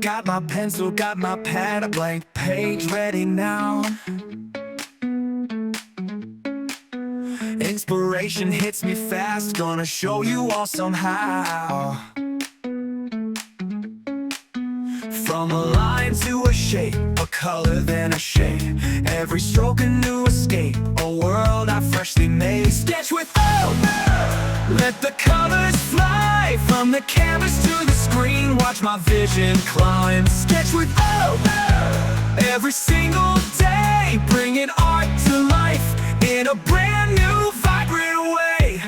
Got my pencil, got my pad, a blank page ready now. Inspiration hits me fast, gonna show you all somehow. From a line to a shape, a color then a shade, every stroke a new escape, a world I freshly made. Sketch without, let the colors fly from the canvas to the screen, watch my vision climb. Sketch without, every single day, bringing art to life in a brand new vibrant way.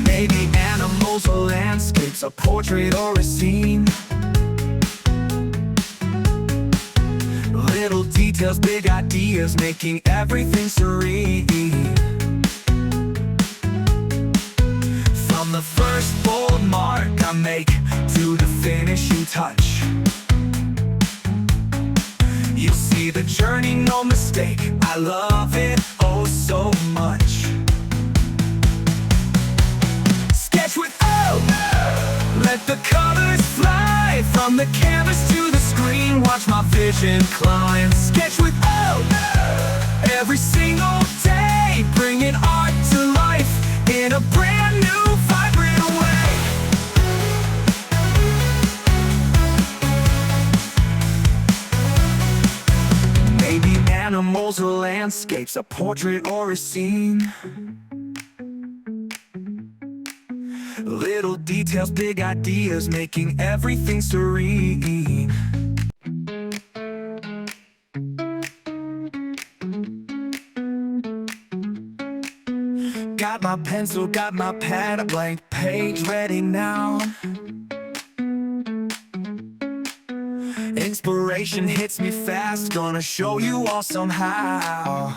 Maybe animals or landscapes, a portrait or a scene. Little details, big ideas, making everything serene. From the first bold mark I make to the finishing touch, you see the journey, no mistake. I love it oh so much. Sketch without, let the colors fly from the canvas to the screen, watch my vision climb. Sketch without, every single day, bringing art to life in a brand new vibrant way. Maybe animals or landscapes, a portrait or a scene. Little details, big ideas, making everything serene. Got my pencil, got my pad, a blank page ready now. Inspiration hits me fast, gonna show you all somehow.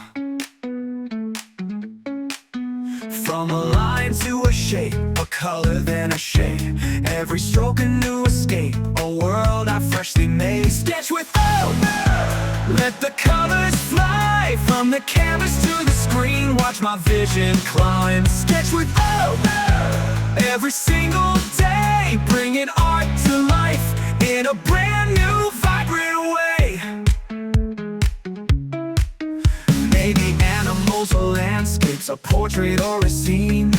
From a line to a shape, a color then a shade, every stroke a new escape, a world I freshly made. Sketch without, let the colors fly from the canvas to the screen, watch my vision climb. Sketch without, every single day, bringing art to life in a brand new vibrant way. Maybe animals or landscapes, a portrait or a scene.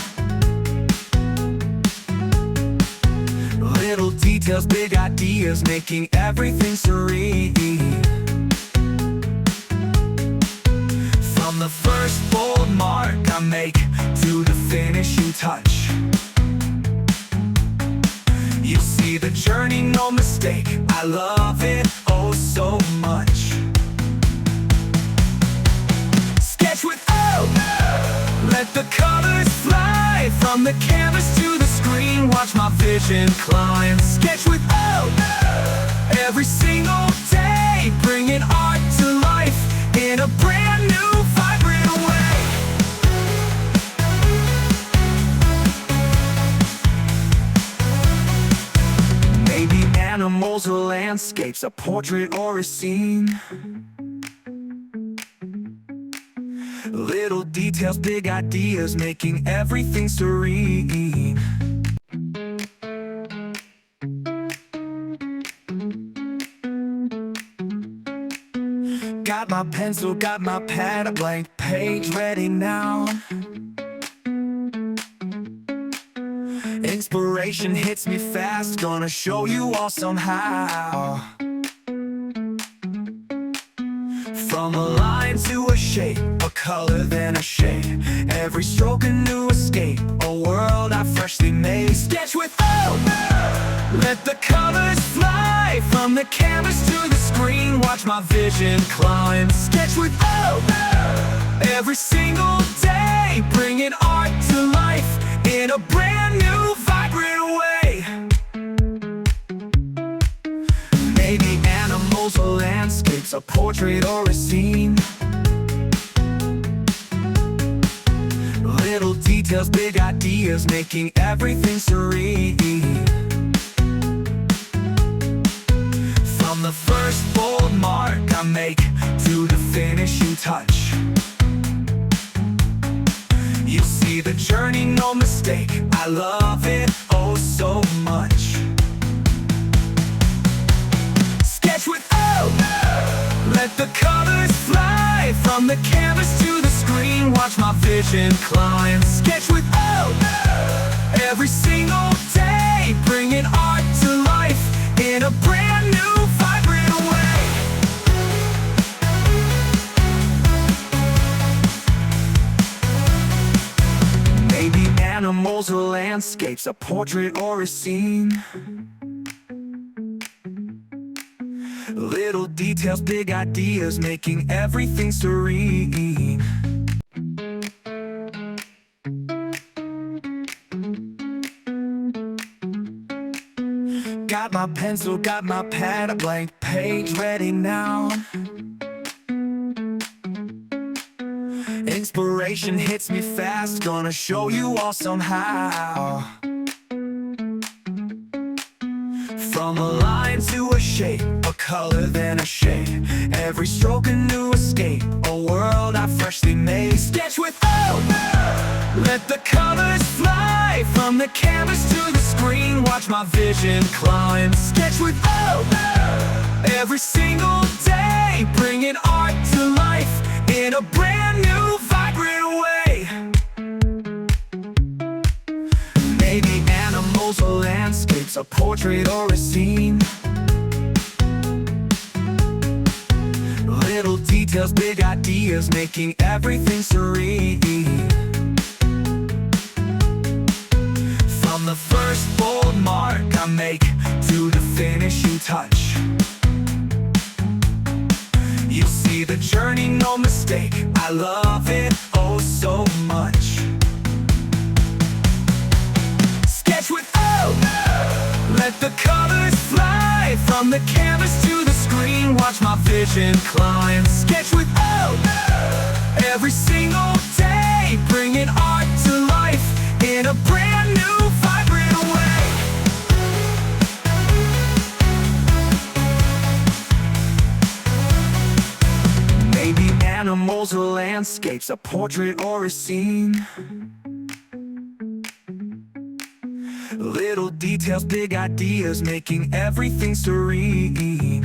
Little details, big ideas, making everything serene. From the first bold mark I make to the finishing touch, you see the journey, no mistake. I love it oh so much. Sketch without, let the colors fly from the canvas to the screen, watch my vision climb. Sketch without, every single day, bringing art to life in a brand new vibrant way. Maybe animals or landscapes, a portrait or a scene. Little details, big ideas, making everything serene. Got my pencil, got my pad, a blank page ready now. Inspiration hits me fast, gonna show you all somehow. From a line to a shape, a color then a shade, every stroke a new escape, a world I freshly made. Sketch without, let the colors fly from the canvas to the screen, watch my vision climb. Sketch without, every single day, bringing art to life in a brand new vibrant way. Maybe animals or landscapes, a portrait or a scene. Little details, big ideas, making everything serene. From the first bold mark I make to the finishing touch, you see the journey, no mistake. I love it oh so much. Let the colors fly from the canvas to the screen. Watch my vision climb. Sketch with every single day, bringing art to life in a brand new, vibrant way. Maybe animals or landscapes, a portrait or a scene. Little details, big ideas, making everything serene. Got my pencil, got my pad, a blank page ready now. Inspiration hits me fast, gonna show you all somehow. From a line to a shape, a color then a shade, every stroke a new escape, a world I freshly made. Sketch with let the colors fly from the canvas to the screen. Watch my vision climb. Sketch with every single day, bringing art to life in a brand new, vibrant way. Maybe animals or landscapes, a portrait or a scene. Little details, big ideas, making everything serene. From the first bold mark I make to the finishing touch, you see the journey, no mistake. I love it oh so much. Sketch with let the colors fly from the canvas to the screen. Watch my vision climb. Sketch with every single day, bringing art to life in a brand new, vibrant way. Maybe animals or landscapes, a portrait or a scene. Little details, big ideas, making everything serene.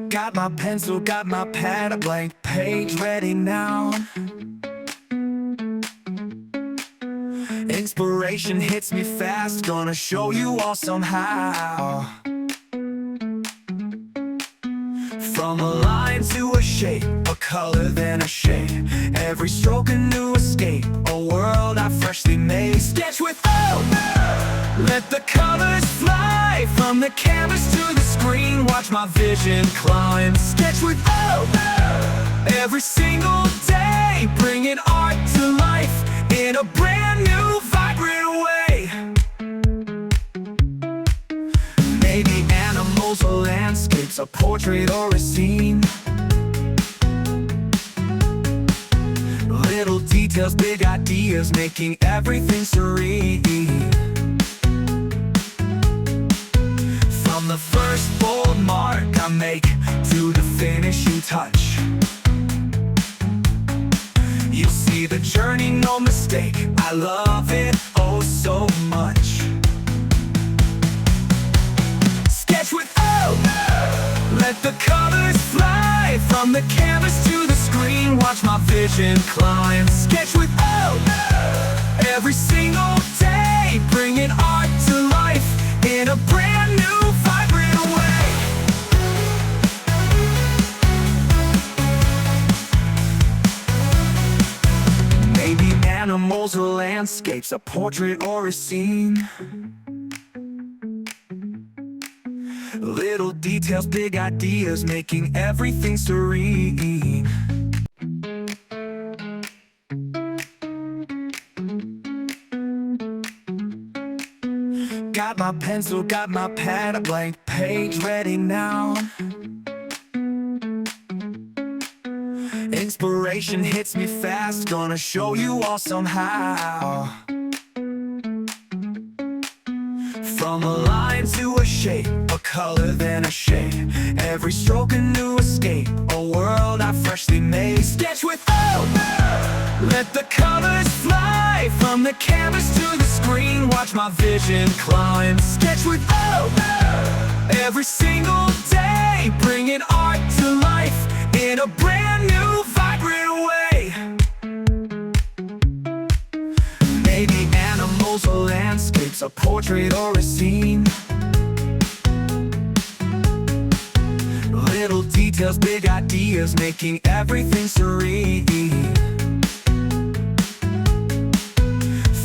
Got my pencil, got my pad, a blank page ready now. Inspiration hits me fast, gonna show you all somehow. From a line to a shape, a color then a shade, every stroke a new escape, a world I freshly made. Sketch with let the colors fly from the canvas to the screen. Watch my vision climb. Sketch with every single day, bringing art to life in a brand new, vibrant way. Maybe animals or landscapes, a portrait or a scene. Little details, big ideas, making everything serene. From the first bold mark I make to the finishing touch, you see the journey, no mistake. I love it oh so much. Sketch with let the colors fly from the canvas to the screen. Watch my vision climb. Sketch with every single day, bringing art to life in a brand new, vibrant way. Maybe animals or landscapes, a portrait or a scene. Little details, big ideas, making everything serene. Got my pencil, got my pad, a blank page ready now. Inspiration hits me fast, gonna show you all somehow. From a line to a shape, a color then a shade, every stroke a new escape, a world I freshly made. Sketch with let the colors fly fly from the canvas to the screen. Watch my vision climb. Sketch with hope every single day, bringing art to life in a brand new, vibrant way. Maybe animals or landscapes, a portrait or a scene. Little details, big ideas, making everything serene.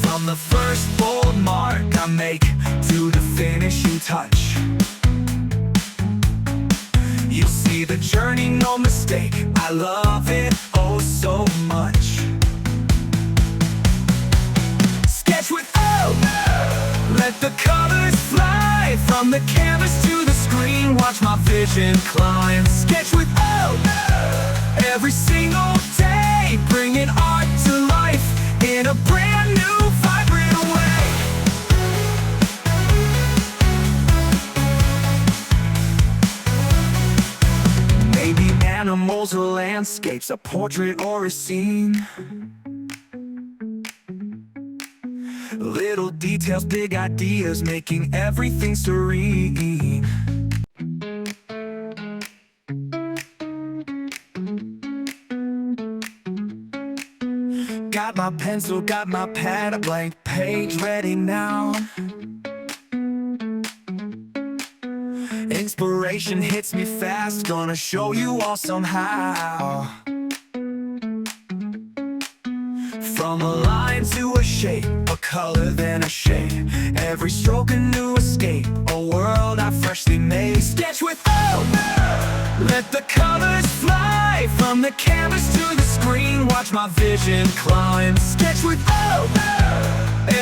From the first bold mark I make to the finishing touch, you see the journey, no mistake. I love it oh so much. Sketch with hope, let the colors fly from the canvas to the screen. Watch my vision climb. Sketch with hope every single day, bringing art to life in a brand new, vibrant way. Maybe animals or landscapes, a portrait or a scene. Little details, big ideas, making everything serene. Got my pencil, got my pad, a blank page ready now. Inspiration hits me fast, gonna show you all somehow. From a line to a shape, a color then a shade, every stroke a new escape, a world I freshly made. Sketch with hope, let the colors fly from the canvas to the screen. Watch my vision climb. Sketch with hope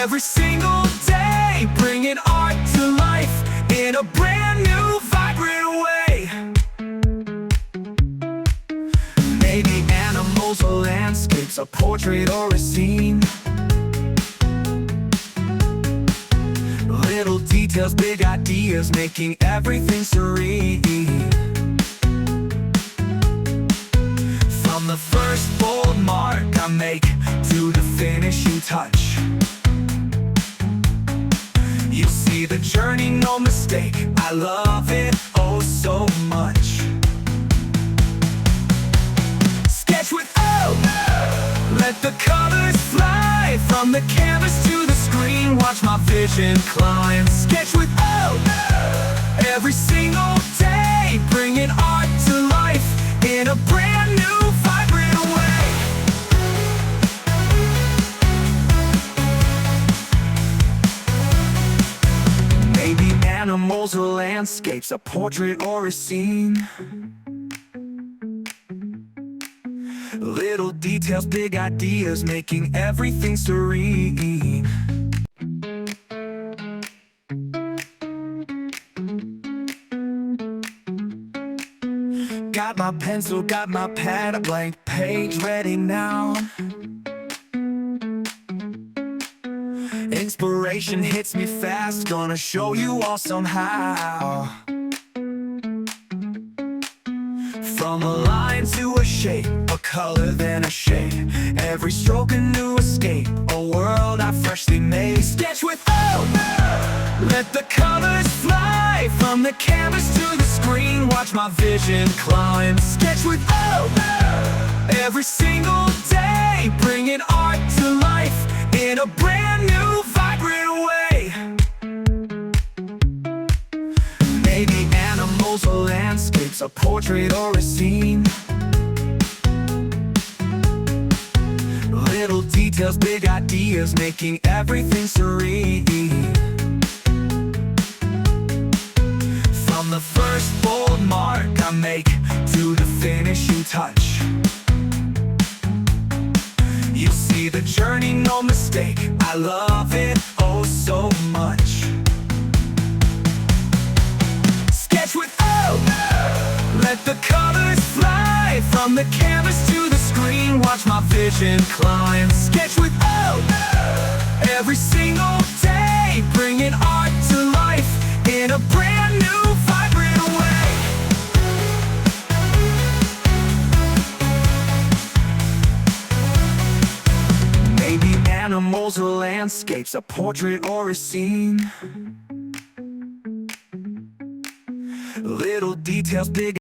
every single day, bringing art to life in a brand new, vibrant way. Maybe animals or landscapes, a portrait or a scene. Little details, big ideas, making everything serene. From the first bold mark I make to the finishing touch, you see the journey, no mistake. I love it oh so much. Sketch with hope, let the colors fly from the canvas to the screen. Watch my vision climb. Sketch with hope every single day, bringing art to life in a brand new, vibrant way. Maybe animals or landscapes, a portrait or a scene. Little details, big ideas, making everything serene. Got my pencil, got my pad, a blank page ready now. Inspiration hits me fast, gonna show you all somehow. From a line to a shape, a color then a shade, every stroke a new escape, a world I freshly made. Sketch with hope, let the colors fly from the canvas to the screen. Watch my vision climb. Sketch with hope every single day, bringing art to life in a brand new, vibrant way. Maybe animals or landscapes, a portrait or a scene. Little details, big ideas, making everything serene. From the first bold mark I make to the finishing touch, you see the journey, no mistake. I love it oh so much. Sketch with hope, let the colors fly from the canvas to the screen. Watch my vision climb. Sketch with hope every single day, bringing art to life in a brand new, vibrant way. Maybe now Animals or landscapes, a portrait or a scene. Little details, big